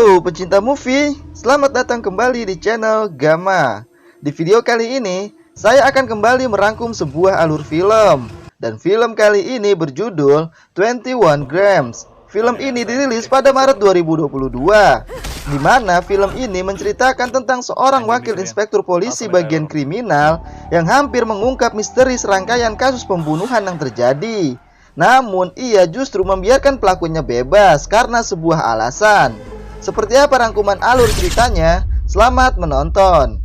Halo pecinta movie, selamat datang kembali di channel Gama. Di video kali ini, saya akan kembali merangkum sebuah alur film. Dan film kali ini berjudul 21 Grams. Film ini dirilis pada Maret 2022, di mana film ini menceritakan tentang seorang wakil inspektur polisi bagian kriminal yang hampir mengungkap misteri serangkaian kasus pembunuhan yang terjadi. Namun, ia justru membiarkan pelakunya bebas karena sebuah alasan. Seperti apa rangkuman alur ceritanya? Selamat menonton.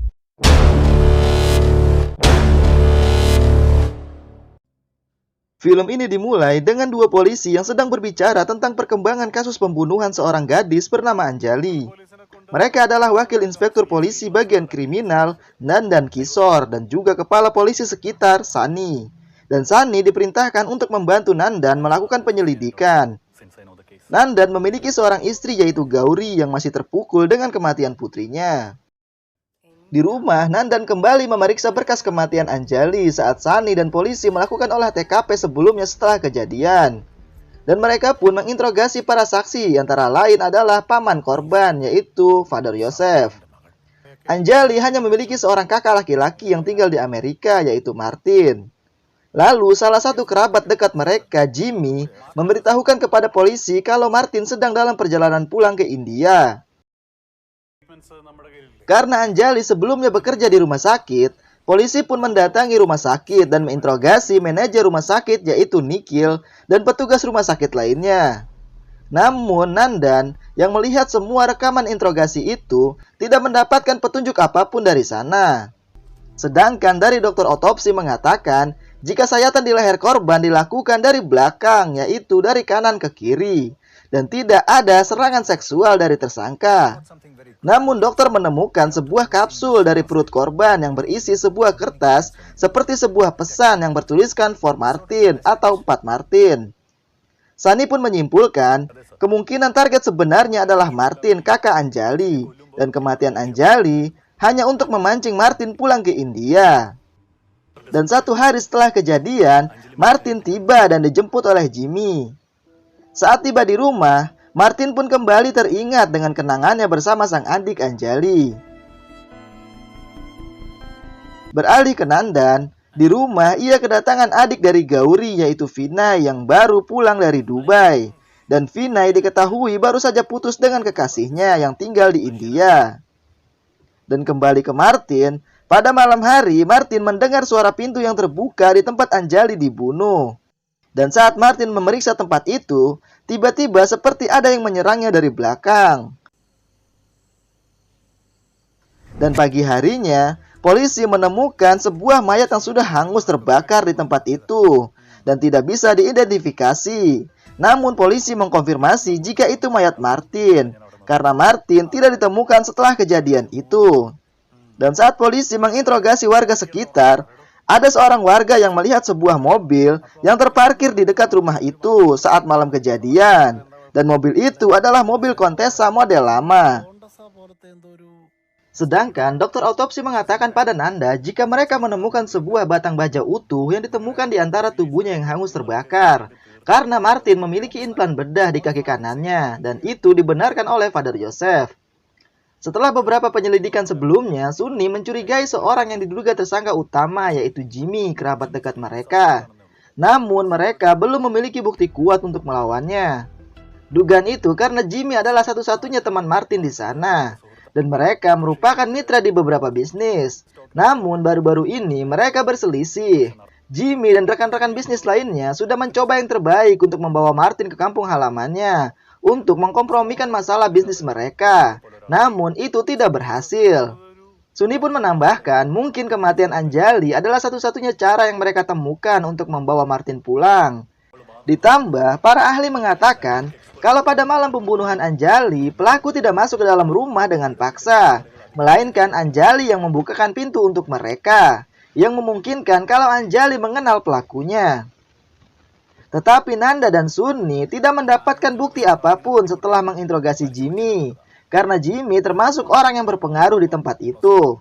Film ini dimulai dengan dua polisi yang sedang berbicara tentang perkembangan kasus pembunuhan seorang gadis bernama Anjali. Mereka adalah wakil inspektur polisi bagian kriminal, Nandan Kishore, dan juga kepala polisi sekitar, Sunny. Dan Sunny diperintahkan untuk membantu Nandan melakukan penyelidikan. Nandan memiliki seorang istri yaitu Gauri yang masih terpukul dengan kematian putrinya. Di rumah, Nandan kembali memeriksa berkas kematian Anjali saat Sunny dan polisi melakukan olah TKP sebelumnya setelah kejadian. Dan mereka pun menginterogasi para saksi, antara lain adalah paman korban yaitu Father Joseph. Anjali hanya memiliki seorang kakak laki-laki yang tinggal di Amerika yaitu Martin. Lalu salah satu kerabat dekat mereka, Jimmy, memberitahukan kepada polisi kalau Martin sedang dalam perjalanan pulang ke India. Karena Anjali sebelumnya bekerja di rumah sakit, polisi pun mendatangi rumah sakit dan menginterogasi manajer rumah sakit yaitu Nikhil dan petugas rumah sakit lainnya. Namun Nandan yang melihat semua rekaman interogasi itu tidak mendapatkan petunjuk apapun dari sana. Sedangkan dari dokter otopsi mengatakan jika sayatan di leher korban dilakukan dari belakang, yaitu dari kanan ke kiri, dan tidak ada serangan seksual dari tersangka. Namun dokter menemukan sebuah kapsul dari perut korban yang berisi sebuah kertas seperti sebuah pesan yang bertuliskan For Martin atau 4 Martin. Sunny pun menyimpulkan kemungkinan target sebenarnya adalah Martin, kakak Anjali, dan kematian Anjali hanya untuk memancing Martin pulang ke India. Dan satu hari setelah kejadian, Martin tiba dan dijemput oleh Jimmy. Saat tiba di rumah, Martin pun kembali teringat dengan kenangannya bersama sang adik Anjali. Beralih ke Nandan, di rumah ia kedatangan adik dari Gauri yaitu Vinay yang baru pulang dari Dubai. Dan Vinay diketahui baru saja putus dengan kekasihnya yang tinggal di India. Dan kembali ke Martin, pada malam hari Martin mendengar suara pintu yang terbuka di tempat Anjali dibunuh. Dan saat Martin memeriksa tempat itu, tiba-tiba seperti ada yang menyerangnya dari belakang. Dan pagi harinya, polisi menemukan sebuah mayat yang sudah hangus terbakar di tempat itu dan tidak bisa diidentifikasi. Namun polisi mengkonfirmasi jika itu mayat Martin, karena Martin tidak ditemukan setelah kejadian itu. Dan saat polisi menginterogasi warga sekitar, ada seorang warga yang melihat sebuah mobil yang terparkir di dekat rumah itu saat malam kejadian. Dan mobil itu adalah mobil Contessa model lama. Sedangkan dokter otopsi mengatakan pada Nanda jika mereka menemukan sebuah batang baja utuh yang ditemukan di antara tubuhnya yang hangus terbakar. Karena Martin memiliki implan bedah di kaki kanannya, dan itu dibenarkan oleh Father Joseph. Setelah beberapa penyelidikan sebelumnya, Sunny mencurigai seorang yang diduga tersangka utama yaitu Jimmy, kerabat dekat mereka. Namun mereka belum memiliki bukti kuat untuk melawannya. Dugaan itu karena Jimmy adalah satu-satunya teman Martin di sana. Dan mereka merupakan mitra di beberapa bisnis. Namun baru-baru ini mereka berselisih. Jimmy dan rekan-rekan bisnis lainnya sudah mencoba yang terbaik untuk membawa Martin ke kampung halamannya untuk mengkompromikan masalah bisnis mereka. Namun itu tidak berhasil. Sunny pun menambahkan mungkin kematian Anjali adalah satu-satunya cara yang mereka temukan untuk membawa Martin pulang. Ditambah, para ahli mengatakan kalau pada malam pembunuhan Anjali, pelaku tidak masuk ke dalam rumah dengan paksa, melainkan Anjali yang membukakan pintu untuk mereka, yang memungkinkan kalau Anjali mengenal pelakunya. Tetapi Nanda dan Sunny tidak mendapatkan bukti apapun setelah menginterogasi Jimmy, karena Jimmy termasuk orang yang berpengaruh di tempat itu.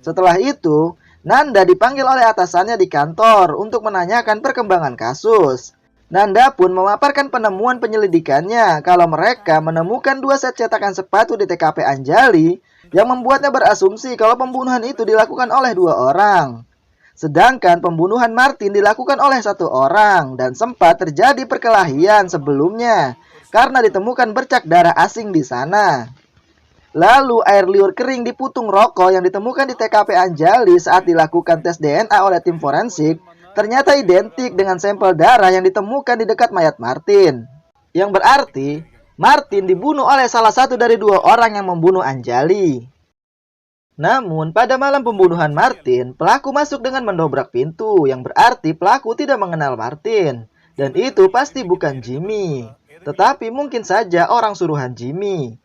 Setelah itu, Nanda dipanggil oleh atasannya di kantor untuk menanyakan perkembangan kasus. Nanda pun memaparkan penemuan penyelidikannya kalau mereka menemukan 2 set cetakan sepatu di TKP Anjali yang membuatnya berasumsi kalau pembunuhan itu dilakukan oleh 2 orang. Sedangkan pembunuhan Martin dilakukan oleh 1 orang dan sempat terjadi perkelahian sebelumnya karena ditemukan bercak darah asing di sana. Lalu air liur kering di putung rokok yang ditemukan di TKP Anjali saat dilakukan tes DNA oleh tim forensik ternyata identik dengan sampel darah yang ditemukan di dekat mayat Martin. Yang berarti Martin dibunuh oleh salah satu dari 2 orang yang membunuh Anjali. Namun pada malam pembunuhan Martin, pelaku masuk dengan mendobrak pintu, yang berarti pelaku tidak mengenal Martin. Dan itu pasti bukan Jimmy, tetapi mungkin saja orang suruhan Jimmy.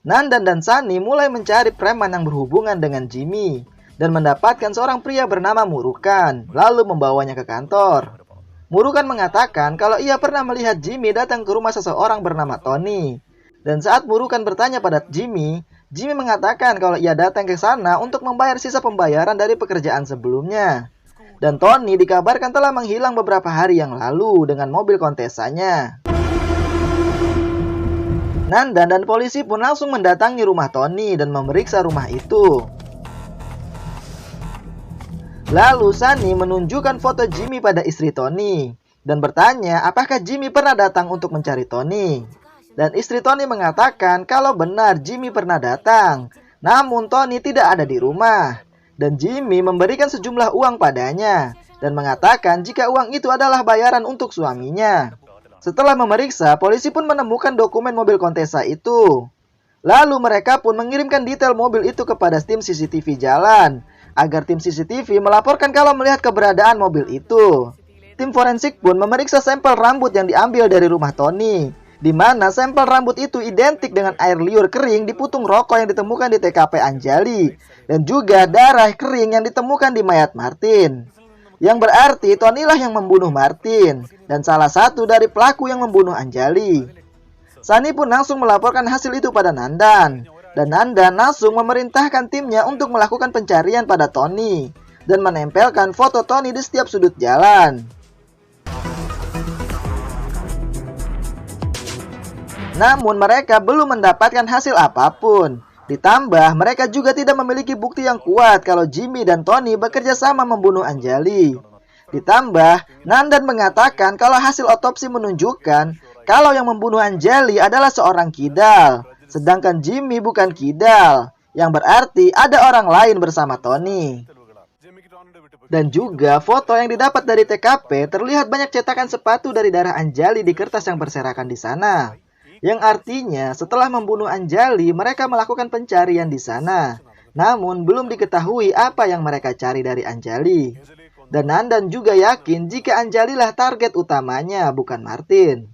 Nandan dan Sunny mulai mencari preman yang berhubungan dengan Jimmy dan mendapatkan seorang pria bernama Murukan, lalu membawanya ke kantor. Murukan mengatakan kalau ia pernah melihat Jimmy datang ke rumah seseorang bernama Tony. Dan saat Murukan bertanya pada Jimmy, Jimmy mengatakan kalau ia datang ke sana untuk membayar sisa pembayaran dari pekerjaan sebelumnya. Dan Tony dikabarkan telah menghilang beberapa hari yang lalu dengan mobil kontesanya. Nandan dan polisi pun langsung mendatangi rumah Tony dan memeriksa rumah itu. Lalu Sunny menunjukkan foto Jimmy pada istri Tony dan bertanya apakah Jimmy pernah datang untuk mencari Tony. Dan istri Tony mengatakan kalau benar Jimmy pernah datang, namun Tony tidak ada di rumah. Dan Jimmy memberikan sejumlah uang padanya dan mengatakan jika uang itu adalah bayaran untuk suaminya. Setelah memeriksa, polisi pun menemukan dokumen mobil Contessa itu. Lalu mereka pun mengirimkan detail mobil itu kepada tim CCTV jalan agar tim CCTV melaporkan kalau melihat keberadaan mobil itu. Tim forensik pun memeriksa sampel rambut yang diambil dari rumah Tony, di mana sampel rambut itu identik dengan air liur kering di putung rokok yang ditemukan di TKP Anjali, dan juga darah kering yang ditemukan di mayat Martin. Yang berarti Tony lah yang membunuh Martin, dan salah satu dari pelaku yang membunuh Anjali. Sunny pun langsung melaporkan hasil itu pada Nandan, dan Nandan langsung memerintahkan timnya untuk melakukan pencarian pada Tony, dan menempelkan foto Tony di setiap sudut jalan. Namun mereka belum mendapatkan hasil apapun. Ditambah mereka juga tidak memiliki bukti yang kuat kalau Jimmy dan Tony bekerja sama membunuh Anjali. Ditambah Nandan mengatakan kalau hasil otopsi menunjukkan kalau yang membunuh Anjali adalah seorang kidal, sedangkan Jimmy bukan kidal, yang berarti ada orang lain bersama Tony. Dan juga foto yang didapat dari TKP terlihat banyak cetakan sepatu dari darah Anjali di kertas yang berserakan di sana. Yang artinya setelah membunuh Anjali mereka melakukan pencarian di sana. Namun belum diketahui apa yang mereka cari dari Anjali. Dan Nandan juga yakin jika Anjali lah target utamanya, bukan Martin.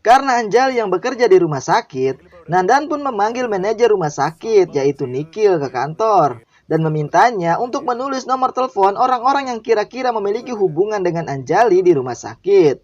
Karena Anjali yang bekerja di rumah sakit, Nandan pun memanggil manajer rumah sakit yaitu Nikhil ke kantor dan memintanya untuk menulis nomor telepon orang-orang yang kira-kira memiliki hubungan dengan Anjali di rumah sakit.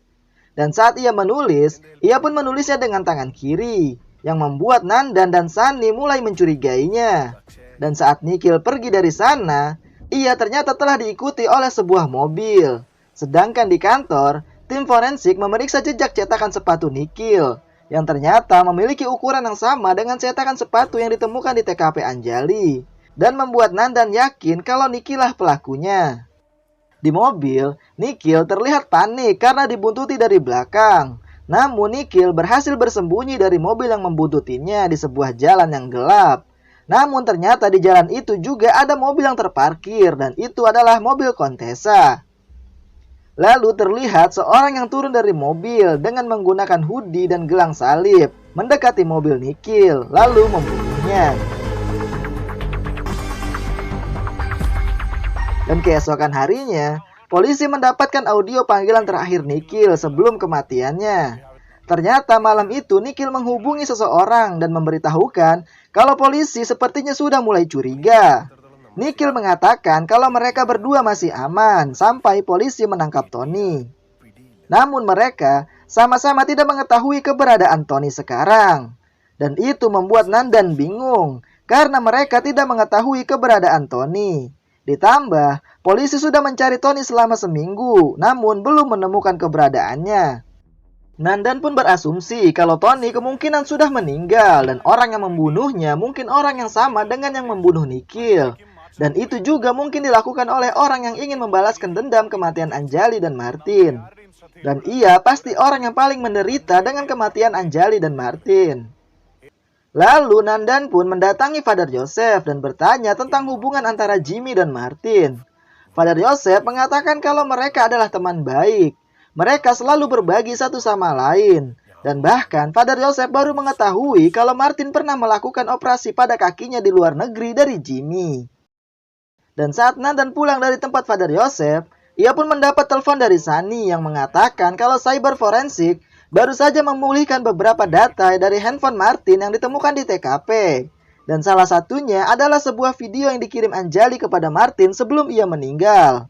Dan saat ia menulis, ia pun menulisnya dengan tangan kiri, yang membuat Nandan dan Sunny mulai mencurigainya. Dan saat Nikhil pergi dari sana, ia ternyata telah diikuti oleh sebuah mobil. Sedangkan di kantor, tim forensik memeriksa jejak cetakan sepatu Nikhil, yang ternyata memiliki ukuran yang sama dengan cetakan sepatu yang ditemukan di TKP Anjali, dan membuat Nandan yakin kalau Nikhil lah pelakunya. Di mobil, Nikhil terlihat panik karena dibuntuti dari belakang. Namun Nikhil berhasil bersembunyi dari mobil yang membuntutinya di sebuah jalan yang gelap. Namun ternyata di jalan itu juga ada mobil yang terparkir dan itu adalah mobil Contessa. Lalu terlihat seorang yang turun dari mobil dengan menggunakan hoodie dan gelang salib, mendekati mobil Nikhil lalu membunuhnya. Dan keesokan harinya, polisi mendapatkan audio panggilan terakhir Nikhil sebelum kematiannya. Ternyata malam itu Nikhil menghubungi seseorang dan memberitahukan kalau polisi sepertinya sudah mulai curiga. Nikhil mengatakan kalau mereka berdua masih aman sampai polisi menangkap Tony. Namun mereka sama-sama tidak mengetahui keberadaan Tony sekarang. Dan itu membuat Nandan bingung karena mereka tidak mengetahui keberadaan Tony. Ditambah, polisi sudah mencari Tony selama seminggu, namun belum menemukan keberadaannya. Nandan pun berasumsi kalau Tony kemungkinan sudah meninggal dan orang yang membunuhnya mungkin orang yang sama dengan yang membunuh Nikhil. Dan itu juga mungkin dilakukan oleh orang yang ingin membalaskan dendam kematian Anjali dan Martin. Dan ia pasti orang yang paling menderita dengan kematian Anjali dan Martin. Lalu Nandan pun mendatangi Father Joseph dan bertanya tentang hubungan antara Jimmy dan Martin. Father Joseph mengatakan kalau mereka adalah teman baik. Mereka selalu berbagi satu sama lain. Dan bahkan Father Joseph baru mengetahui kalau Martin pernah melakukan operasi pada kakinya di luar negeri dari Jimmy. Dan saat Nandan pulang dari tempat Father Joseph, ia pun mendapat telepon dari Sunny yang mengatakan kalau cyber forensik baru saja memulihkan beberapa data dari handphone Martin yang ditemukan di TKP. Dan salah satunya adalah sebuah video yang dikirim Anjali kepada Martin sebelum ia meninggal.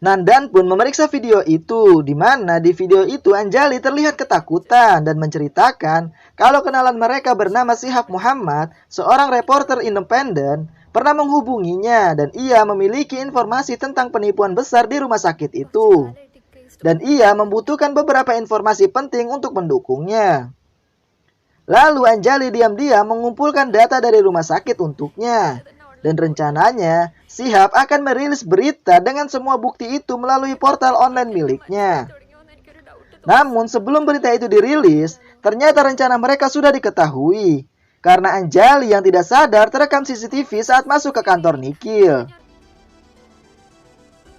Nandan pun memeriksa video itu, di mana di video itu Anjali terlihat ketakutan dan menceritakan kalau kenalan mereka bernama Shihab Muhammad, seorang reporter independen, pernah menghubunginya dan ia memiliki informasi tentang penipuan besar di rumah sakit itu. Dan ia membutuhkan beberapa informasi penting untuk mendukungnya. Lalu Anjali diam-diam mengumpulkan data dari rumah sakit untuknya. Dan rencananya, Shihab akan merilis berita dengan semua bukti itu melalui portal online miliknya. Namun sebelum berita itu dirilis, ternyata rencana mereka sudah diketahui. Karena Anjali yang tidak sadar terekam CCTV saat masuk ke kantor Nikhil.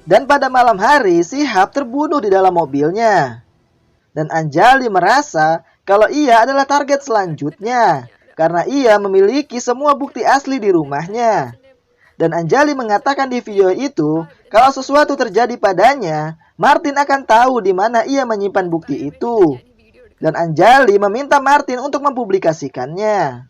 Dan pada malam hari, Shihab terbunuh di dalam mobilnya. Dan Anjali merasa kalau ia adalah target selanjutnya. Karena ia memiliki semua bukti asli di rumahnya. Dan Anjali mengatakan di video itu, kalau sesuatu terjadi padanya, Martin akan tahu di mana ia menyimpan bukti itu. Dan Anjali meminta Martin untuk mempublikasikannya.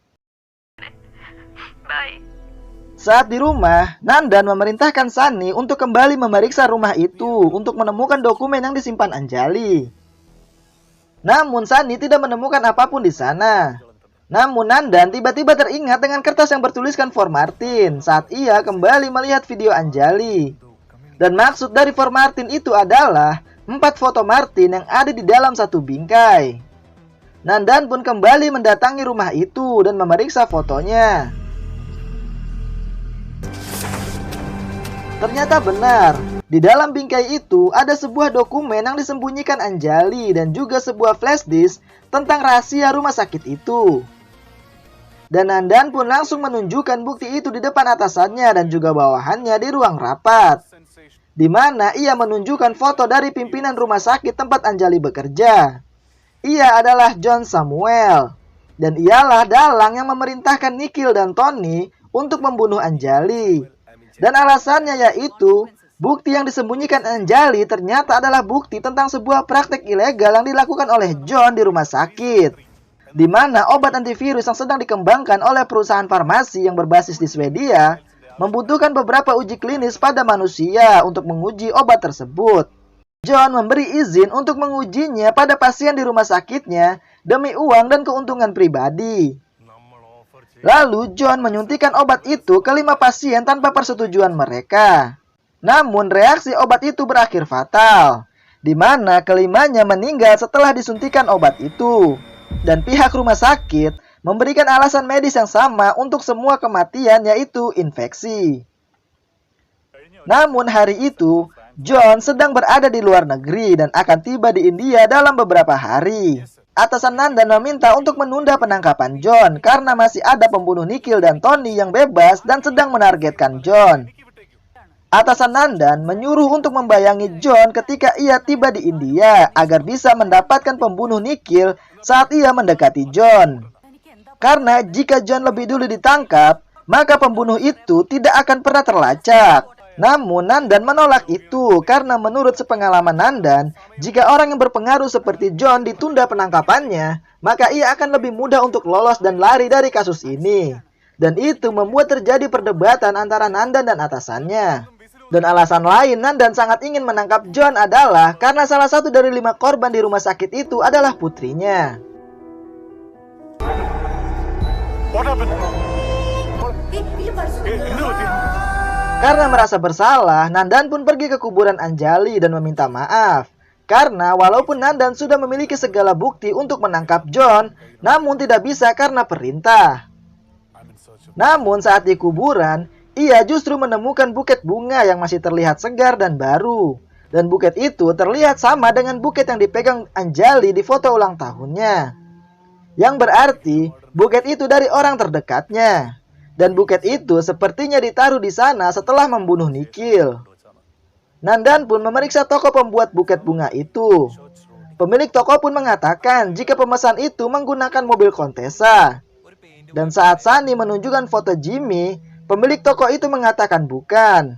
Saat di rumah, Nandan memerintahkan Sunny untuk kembali memeriksa rumah itu untuk menemukan dokumen yang disimpan Anjali. Namun Sunny tidak menemukan apapun di sana. Namun Nandan tiba-tiba teringat dengan kertas yang bertuliskan For Martin saat ia kembali melihat video Anjali. Dan maksud dari For Martin itu adalah 4 foto Martin yang ada di dalam satu bingkai. Nandan pun kembali mendatangi rumah itu dan memeriksa fotonya. Ternyata benar, di dalam bingkai itu ada sebuah dokumen yang disembunyikan Anjali dan juga sebuah flash disk tentang rahasia rumah sakit itu. Dan Nandan pun langsung menunjukkan bukti itu di depan atasannya dan juga bawahannya di ruang rapat. Di mana ia menunjukkan foto dari pimpinan rumah sakit tempat Anjali bekerja. Ia adalah John Samuel. Dan ialah dalang yang memerintahkan Nikhil dan Tony untuk membunuh Anjali. Dan alasannya yaitu, bukti yang disembunyikan Anjali ternyata adalah bukti tentang sebuah praktek ilegal yang dilakukan oleh John di rumah sakit. Di mana obat antivirus yang sedang dikembangkan oleh perusahaan farmasi yang berbasis di Swedia, membutuhkan beberapa uji klinis pada manusia untuk menguji obat tersebut. John memberi izin untuk mengujinya pada pasien di rumah sakitnya demi uang dan keuntungan pribadi. Lalu John menyuntikkan obat itu ke 5 pasien tanpa persetujuan mereka. Namun reaksi obat itu berakhir fatal, di mana kelimanya meninggal setelah disuntikan obat itu. Dan pihak rumah sakit memberikan alasan medis yang sama untuk semua kematian, yaitu infeksi. Namun hari itu, John sedang berada di luar negeri dan akan tiba di India dalam beberapa hari. Atasan Nandan meminta untuk menunda penangkapan John karena masih ada pembunuh Nikhil dan Tony yang bebas dan sedang menargetkan John. Atasan Nandan menyuruh untuk membayangi John ketika ia tiba di India agar bisa mendapatkan pembunuh Nikhil saat ia mendekati John. Karena jika John lebih dulu ditangkap, maka pembunuh itu tidak akan pernah terlacak. Namun Nandan menolak itu karena menurut sepengalaman Nandan, jika orang yang berpengaruh seperti John ditunda penangkapannya, maka ia akan lebih mudah untuk lolos dan lari dari kasus ini. Dan itu membuat terjadi perdebatan antara Nandan dan atasannya. Dan alasan lain Nandan sangat ingin menangkap John adalah karena salah satu dari 5 korban di rumah sakit itu adalah putrinya. Karena merasa bersalah, Nandan pun pergi ke kuburan Anjali dan meminta maaf. Karena walaupun Nandan sudah memiliki segala bukti untuk menangkap John, namun tidak bisa karena perintah. Namun saat di kuburan, ia justru menemukan buket bunga yang masih terlihat segar dan baru. Dan buket itu terlihat sama dengan buket yang dipegang Anjali di foto ulang tahunnya. Yang berarti buket itu dari orang terdekatnya. Dan buket itu sepertinya ditaruh di sana setelah membunuh Nikhil. Nandan pun memeriksa toko pembuat buket bunga itu. Pemilik toko pun mengatakan jika pemesan itu menggunakan mobil Contessa. Dan saat Sunny menunjukkan foto Jimmy, pemilik toko itu mengatakan bukan.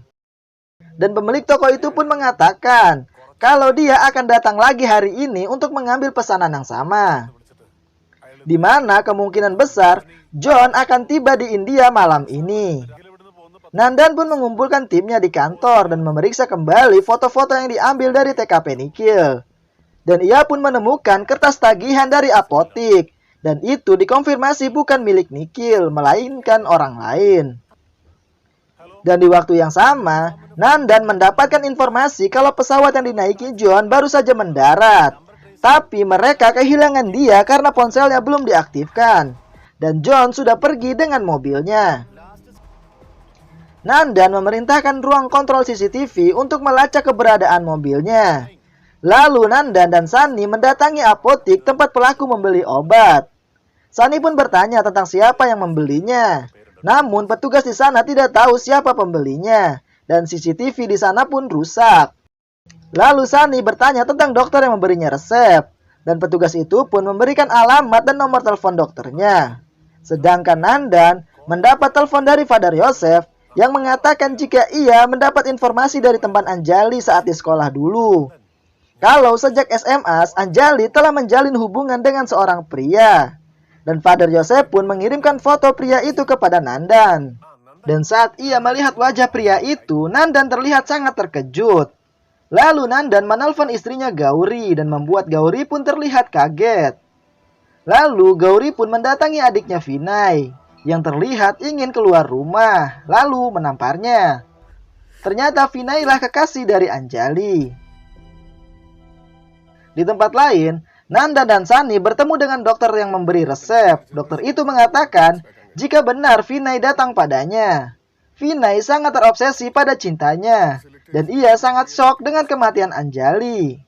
Dan pemilik toko itu pun mengatakan kalau dia akan datang lagi hari ini untuk mengambil pesanan yang sama. Di mana kemungkinan besar John akan tiba di India malam ini. Nandan pun mengumpulkan timnya di kantor dan memeriksa kembali foto-foto yang diambil dari TKP Nikhil. Dan ia pun menemukan kertas tagihan dari apotik. Dan itu dikonfirmasi bukan milik Nikhil, melainkan orang lain. Dan di waktu yang sama, Nandan mendapatkan informasi kalau pesawat yang dinaiki John baru saja mendarat. Tapi mereka kehilangan dia karena ponselnya belum diaktifkan. Dan John sudah pergi dengan mobilnya. Nandan memerintahkan ruang kontrol CCTV untuk melacak keberadaan mobilnya. Lalu Nandan dan Sunny mendatangi apotik tempat pelaku membeli obat. Sunny pun bertanya tentang siapa yang membelinya. Namun petugas di sana tidak tahu siapa pembelinya. Dan CCTV di sana pun rusak. Lalu Sunny bertanya tentang dokter yang memberinya resep. Dan petugas itu pun memberikan alamat dan nomor telepon dokternya. Sedangkan Nandan mendapat telepon dari Father Joseph yang mengatakan jika ia mendapat informasi dari teman Anjali saat di sekolah dulu. Kalau sejak SMA, Anjali telah menjalin hubungan dengan seorang pria. Dan Father Joseph pun mengirimkan foto pria itu kepada Nandan. Dan saat ia melihat wajah pria itu, Nandan terlihat sangat terkejut. Lalu Nandan menelpon istrinya Gauri dan membuat Gauri pun terlihat kaget. Lalu Gauri pun mendatangi adiknya Vinay yang terlihat ingin keluar rumah, lalu menamparnya. Ternyata Vinay lah kekasih dari Anjali. Di tempat lain, Nandan dan Sunny bertemu dengan dokter yang memberi resep. Dokter itu mengatakan jika benar Vinay datang padanya. Vinay sangat terobsesi pada cintanya. Dan ia sangat shock dengan kematian Anjali.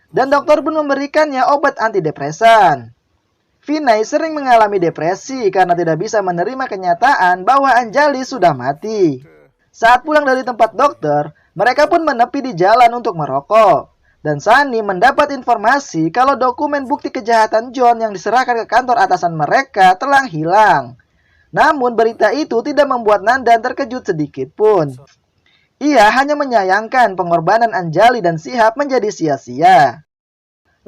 Dan dokter pun memberikannya obat antidepresan. Vinay sering mengalami depresi karena tidak bisa menerima kenyataan bahwa Anjali sudah mati. Saat pulang dari tempat dokter, mereka pun menepi di jalan untuk merokok. Dan Sunny mendapat informasi kalau dokumen bukti kejahatan John yang diserahkan ke kantor atasan mereka telah hilang. Namun berita itu tidak membuat Nandan terkejut sedikit pun. Ia hanya menyayangkan pengorbanan Anjali dan Sihab menjadi sia-sia.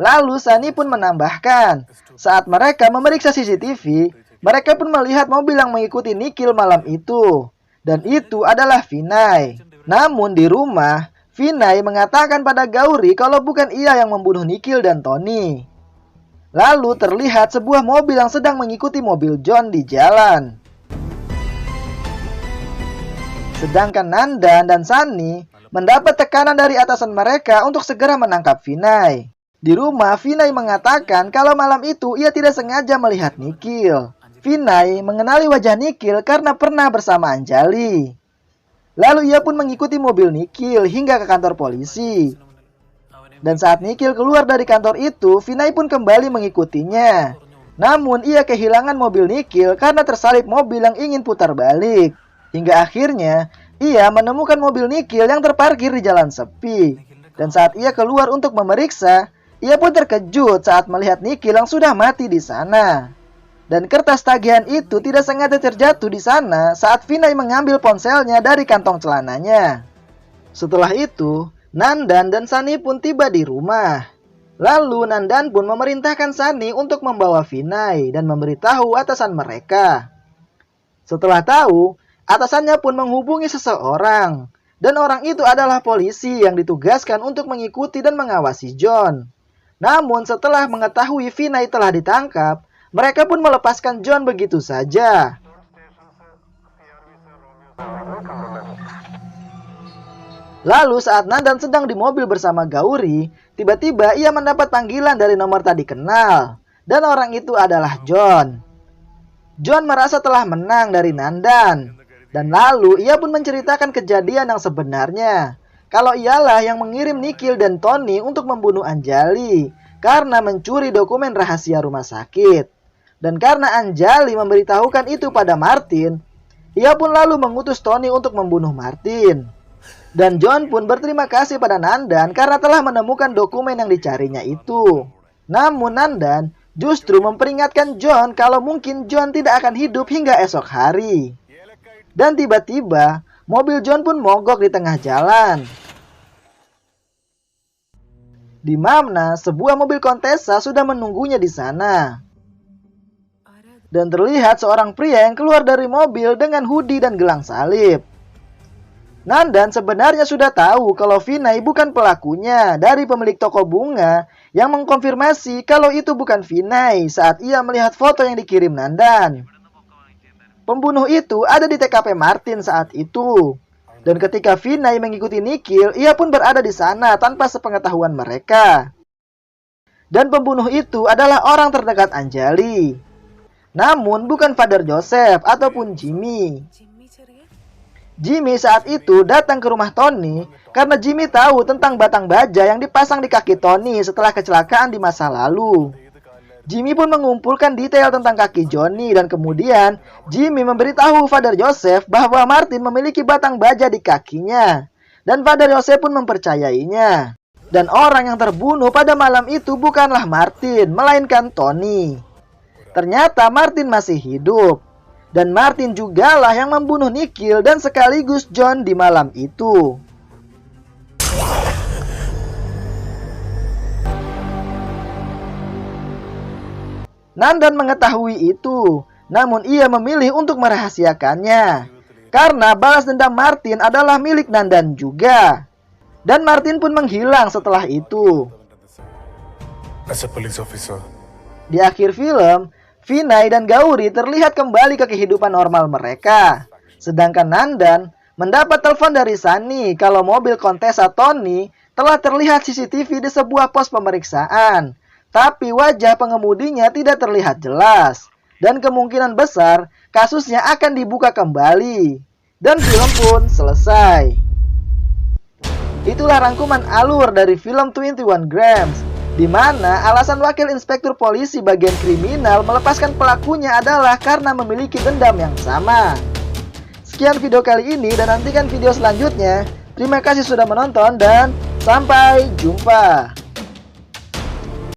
Lalu Sunny pun menambahkan, saat mereka memeriksa CCTV, mereka pun melihat mobil yang mengikuti Nikhil malam itu. Dan itu adalah Vinay. Namun di rumah, Vinay mengatakan pada Gauri kalau bukan ia yang membunuh Nikhil dan Tony. Lalu terlihat sebuah mobil yang sedang mengikuti mobil John di jalan. Sedangkan Nandan dan Sunny mendapat tekanan dari atasan mereka untuk segera menangkap Vinay. Di rumah, Vinay mengatakan kalau malam itu ia tidak sengaja melihat Nikhil. Vinay mengenali wajah Nikhil karena pernah bersama Anjali. Lalu ia pun mengikuti mobil Nikhil hingga ke kantor polisi. Dan saat Nikhil keluar dari kantor itu, Vinay pun kembali mengikutinya. Namun ia kehilangan mobil Nikhil karena tersalip mobil yang ingin putar balik. Hingga akhirnya, ia menemukan mobil Nikhil yang terparkir di jalan sepi. Dan saat ia keluar untuk memeriksa, ia pun terkejut saat melihat Nikhil yang sudah mati di sana. Dan kertas tagihan itu tidak sengaja terjatuh di sana saat Vinay mengambil ponselnya dari kantong celananya. Setelah itu, Nandan dan Sunny pun tiba di rumah. Lalu Nandan pun memerintahkan Sunny untuk membawa Vinay dan memberitahu atasan mereka. Setelah tahu, atasannya pun menghubungi seseorang. Dan orang itu adalah polisi yang ditugaskan untuk mengikuti dan mengawasi John. Namun setelah mengetahui Vinay telah ditangkap, mereka pun melepaskan John begitu saja. Lalu saat Nandan sedang di mobil bersama Gauri, tiba-tiba ia mendapat panggilan dari nomor tadi kenal. Dan orang itu adalah John. John merasa telah menang dari Nandan. Dan lalu ia pun menceritakan kejadian yang sebenarnya. Kalau ialah yang mengirim Nikhil dan Tony untuk membunuh Anjali karena mencuri dokumen rahasia rumah sakit. Dan karena Anjali memberitahukan itu pada Martin, ia pun lalu mengutus Tony untuk membunuh Martin. Dan John pun berterima kasih pada Nandan karena telah menemukan dokumen yang dicarinya itu. Namun Nandan justru memperingatkan John kalau mungkin John tidak akan hidup hingga esok hari. Dan tiba-tiba mobil John pun mogok di tengah jalan. Di mana sebuah mobil Contessa sudah menunggunya di sana. Dan terlihat seorang pria yang keluar dari mobil dengan hoodie dan gelang salib. Nandan sebenarnya sudah tahu kalau Vinay bukan pelakunya dari pemilik toko bunga yang mengkonfirmasi kalau itu bukan Vinay saat ia melihat foto yang dikirim Nandan. Pembunuh itu ada di TKP Martin saat itu. Dan ketika Vinay mengikuti Nikhil, ia pun berada di sana tanpa sepengetahuan mereka. Dan pembunuh itu adalah orang terdekat Anjali. Namun bukan Father Joseph ataupun Jimmy. Jimmy saat itu datang ke rumah Tony karena Jimmy tahu tentang batang baja yang dipasang di kaki Tony setelah kecelakaan di masa lalu. Jimmy pun mengumpulkan detail tentang kaki Johnny dan kemudian Jimmy memberitahu Father Joseph bahwa Martin memiliki batang baja di kakinya. Dan Father Joseph pun mempercayainya. Dan orang yang terbunuh pada malam itu bukanlah Martin, melainkan Tony. Ternyata Martin masih hidup. Dan Martin jugalah yang membunuh Nikhil dan sekaligus John di malam itu. Nandan mengetahui itu, namun ia memilih untuk merahasiakannya. Karena balas dendam Martin adalah milik Nandan juga. Dan Martin pun menghilang setelah itu. As a police officer. Di akhir film, Vinay dan Gauri terlihat kembali ke kehidupan normal mereka. Sedangkan Nandan mendapat telepon dari Sunny kalau mobil Contessa Tony telah terlihat CCTV di sebuah pos pemeriksaan. Tapi wajah pengemudinya tidak terlihat jelas. Dan kemungkinan besar kasusnya akan dibuka kembali. Dan film pun selesai. Itulah rangkuman alur dari film 21 Grams. Di mana alasan wakil inspektur polisi bagian kriminal melepaskan pelakunya adalah karena memiliki dendam yang sama. Sekian video kali ini dan nantikan video selanjutnya. Terima kasih sudah menonton dan sampai jumpa.